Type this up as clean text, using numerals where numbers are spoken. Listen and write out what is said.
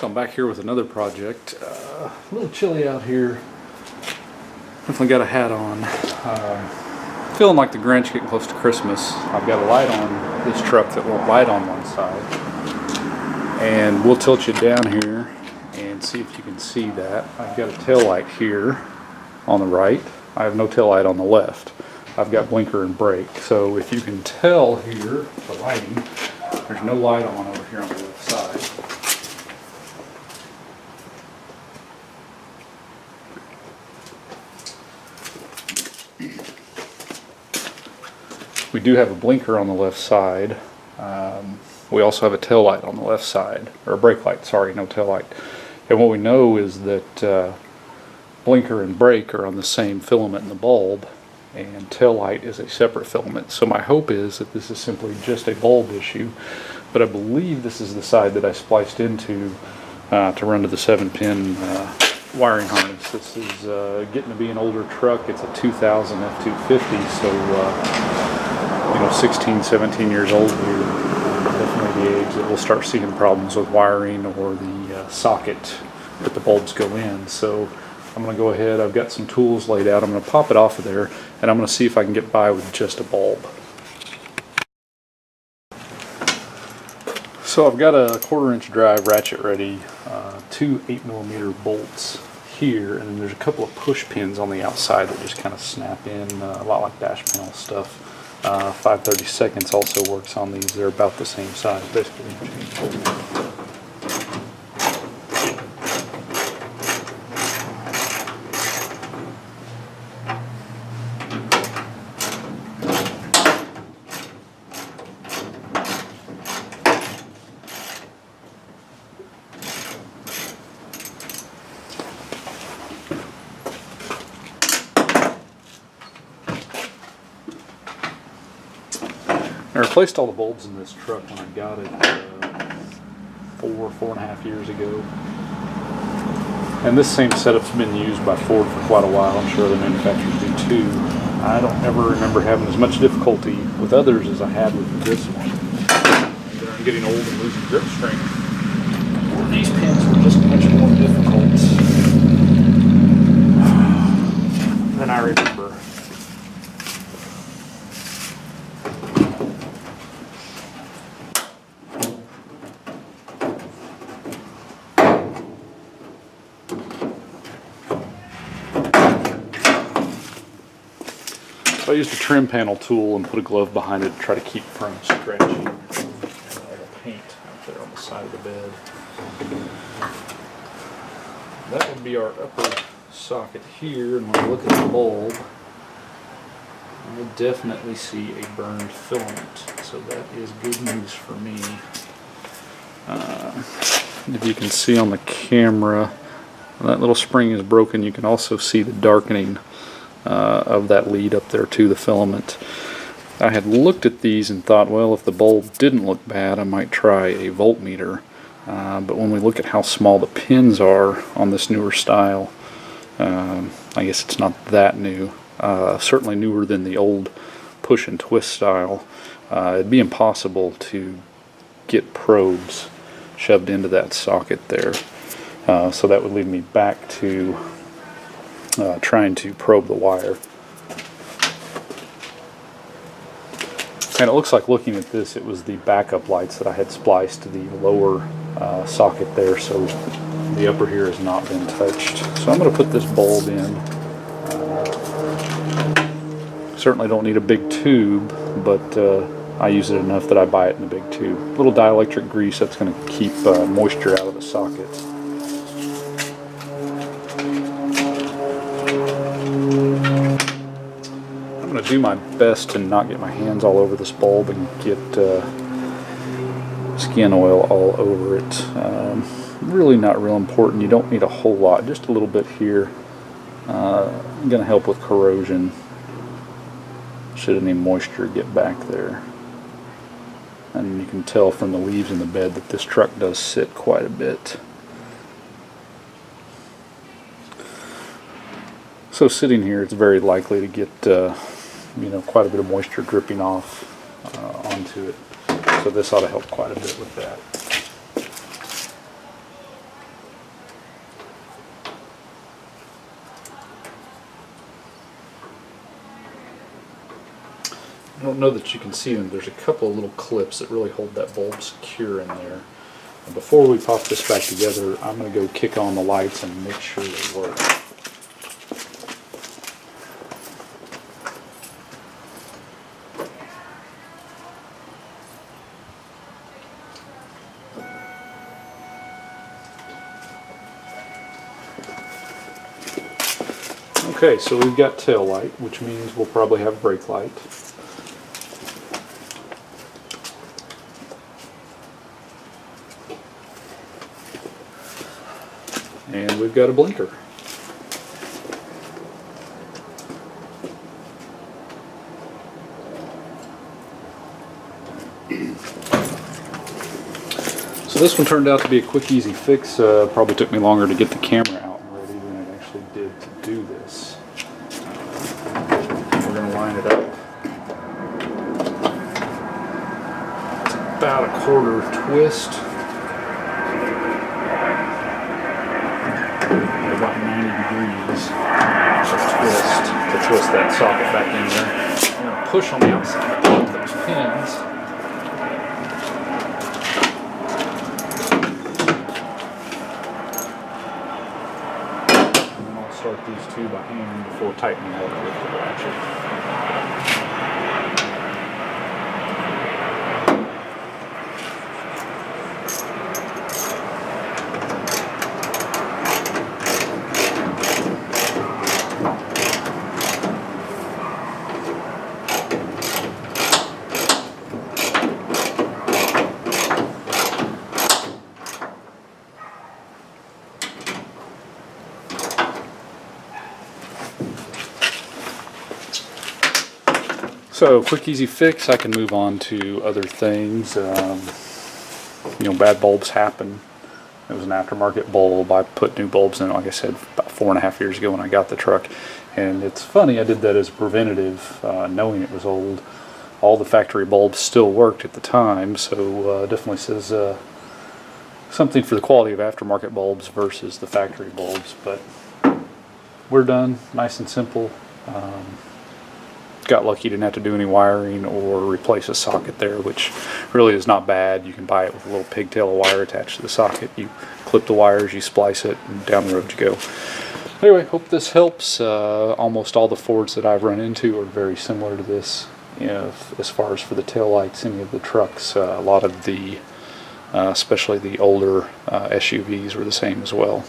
So I'm back here with another project. A little chilly out here. Definitely got a hat on. Feeling like the Grinch getting close to Christmas. I've got a light on this truck that won't light on one side. And we'll tilt you down here and see if you can see that. I've got a tail light here on the right. I have no tail light on the left. I've got blinker and brake. So if you can tell here, the lighting, there's no light on over here on the left side. We do have a blinker on the left side. We also have a tail light on the left side, or a brake light, sorry, no tail light. And what we know is that blinker and brake are on the same filament in the bulb, and tail light is a separate filament. So my hope is that this is simply just a bulb issue, but I believe this is the side that I spliced into to run to the 7-pin wiring harness. This is getting to be an older truck. It's a 2000 F250, so you know, 16, 17 years old here. Definitely the age that we'll start seeing problems with wiring or the socket that the bulbs go in. So I'm going to go ahead, I've got some tools laid out, I'm going to pop it off of there, and I'm going to see if I can get by with just a bulb. So I've got a 1/4-inch drive ratchet ready, two 8mm bolts here, and then there's a couple of push pins on the outside that just kind of snap in, a lot like dash panel stuff. 5/32 also works on these. They're about the same size, basically. I replaced all the bulbs in this truck when I got it 4.5 years ago. And this same setup's been used by Ford for quite a while. I'm sure the manufacturers do too. I don't ever remember having as much difficulty with others as I had with this one. I'm getting old and losing grip strength. These pins were just much more difficult than I remember. I used a trim panel tool and put a glove behind it to try to keep from scratching all the paint out there on the side of the bed. That would be our upper socket here, and when I look at the bulb, I definitely see a burned filament, so that is good news for me. If you can see on the camera, that little spring is broken. You can also see the darkening of that lead up there to the filament. I had looked at these and thought, well, if the bulb didn't look bad, I might try a voltmeter. But when we look at how small the pins are on this newer style, I guess it's not that new. Certainly newer than the old push and twist style. It'd be impossible to get probes shoved into that socket there. So that would lead me back to trying to probe the wire. And it looks like, looking at this, it was the backup lights that I had spliced to the lower socket there, so the upper here has not been touched. So I'm going to put this bulb in. Certainly don't need a big tube, but I use it enough that I buy it in a big tube. A little dielectric grease, that's going to keep moisture out of the socket. I'm going to do my best to not get my hands all over this bulb and get skin oil all over it. Really not real important. You don't need a whole lot, just a little bit here. Going to help with corrosion should any moisture get back there. And you can tell from the leaves in the bed that this truck does sit quite a bit. So sitting here, it's very likely to get quite a bit of moisture dripping off onto it. So this ought to help quite a bit with that. I don't know that you can see them. There's a couple of little clips that really hold that bulb secure in there. And before we pop this back together, I'm going to go kick on the lights and make sure they work. Okay, so we've got tail light, which means we'll probably have brake light. And we've got a blinker. So this one turned out to be a quick, easy fix. Probably took me longer to get the camera out and ready than it actually did to do this. We're going to line it up. It's about a quarter twist. About 90 degrees to twist that socket back in there. I'm going to push on the outside of those pins. Start these two by hand before tightening up with the ratchet. So, quick, easy fix. I can move on to other things. You know, bad bulbs happen. It was an aftermarket bulb. I put new bulbs in, like I said, about 4.5 years ago when I got the truck. And it's funny, I did that as a preventative, knowing it was old. All the factory bulbs still worked at the time, so definitely says something for the quality of aftermarket bulbs versus the factory bulbs. But we're done, nice and simple. Got lucky, didn't have to do any wiring or replace a socket there, which really is not bad. You can buy it with a little pigtail of wire attached to the socket. You clip the wires, you splice it, and down the road you go. Anyway, hope this helps. Almost all the Fords that I've run into are very similar to this. You know, as far as for the taillights, any of the trucks, a lot of the, especially the older SUVs, were the same as well.